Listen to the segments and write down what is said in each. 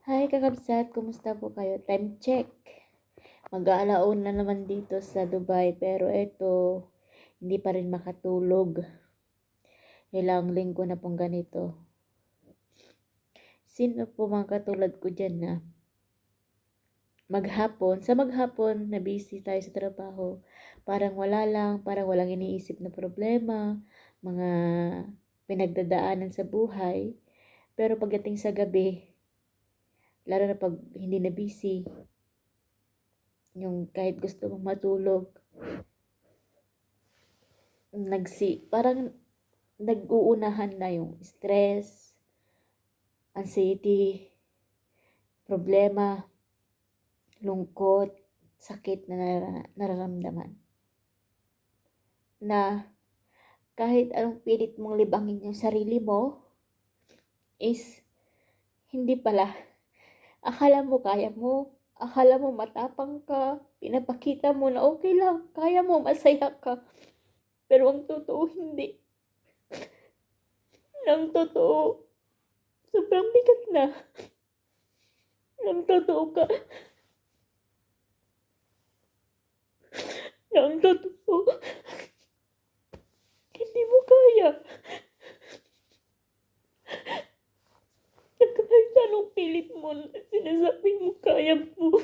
Hi kakabsat, kumusta po kayo? Time check. Mag-aalaon na naman dito sa Dubai pero eto, hindi pa rin makatulog. Ilang linggo na pong ganito. Sino po mga katulad ko dyan na maghapon, na busy tayo sa trabaho, parang wala lang, parang walang iniisip na problema, mga pinagdadaanan sa buhay. Pero pagdating sa gabi, lalo na pag hindi na busy, yung kahit gusto mong matulog, parang nag-uunahan na yung stress, anxiety, problema, lungkot, sakit na nararamdaman. Na kahit anong pilit mong libangin yung sarili mo, is hindi pala. Akala mo kaya mo, akala mo matapang ka, pinapakita mo na okay lang, kaya mo, masaya ka. Pero ang totoo, hindi. Ang totoo, sobrang bigat na. Ang totoo ka. Ang totoo, hindi mo kaya. Kahit anong pilit mo, sinasabing mo kaya mo.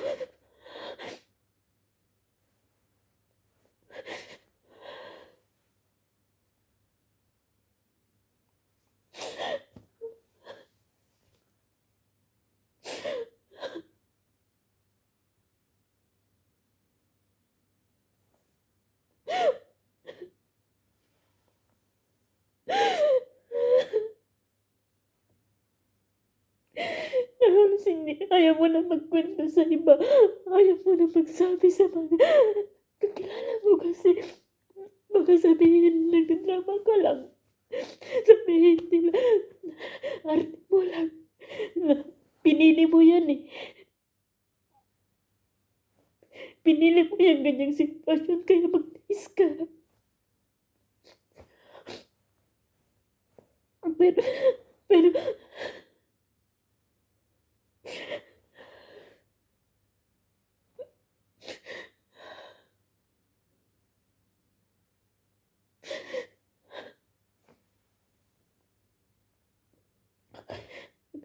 Halos hindi, ayaw mo na magkwento sa iba. Ayaw mo na magsabi sa mga kakilala mo kasi baka sabihin nagdadrama ka lang. Sabihin nila, arte mo lang. Na pinili mo yan eh. Pinili mo yung ganyang sitwasyon kaya magtiis ka. Pero, pero,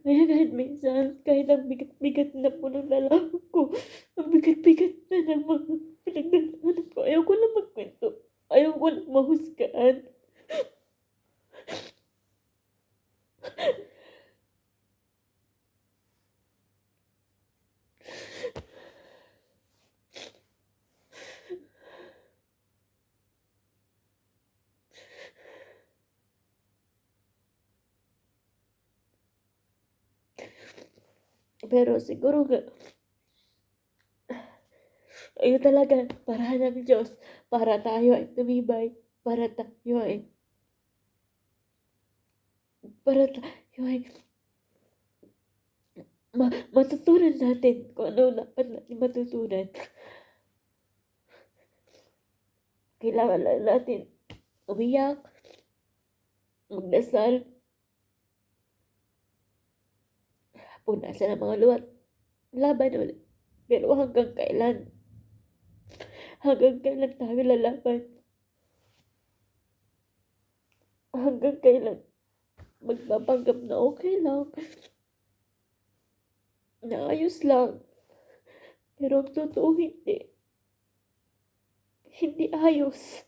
kaya kahit minsan, kahit ang bigat-bigat na po ng lalaman ko, ang bigat-bigat na ng mga pinagdadaanan ko, ayaw ko lang magkwento. Ayaw ko lang mahusgaan. Pero siguro nga, ayun talaga, para ng Diyos, para tayo ay tumibay, para tayo ay, para tayo ay matutunan natin kung ano dapat natin matutunan. Kailangan lang natin umiyak, magdasal, punasan ang mga luhat, laban ulit. Pero hanggang kailan? Hanggang kailan tayo lalaban? Hanggang kailan magpapanggap na okay lang, na ayos lang. Pero ang totoo hindi. Hindi ayos.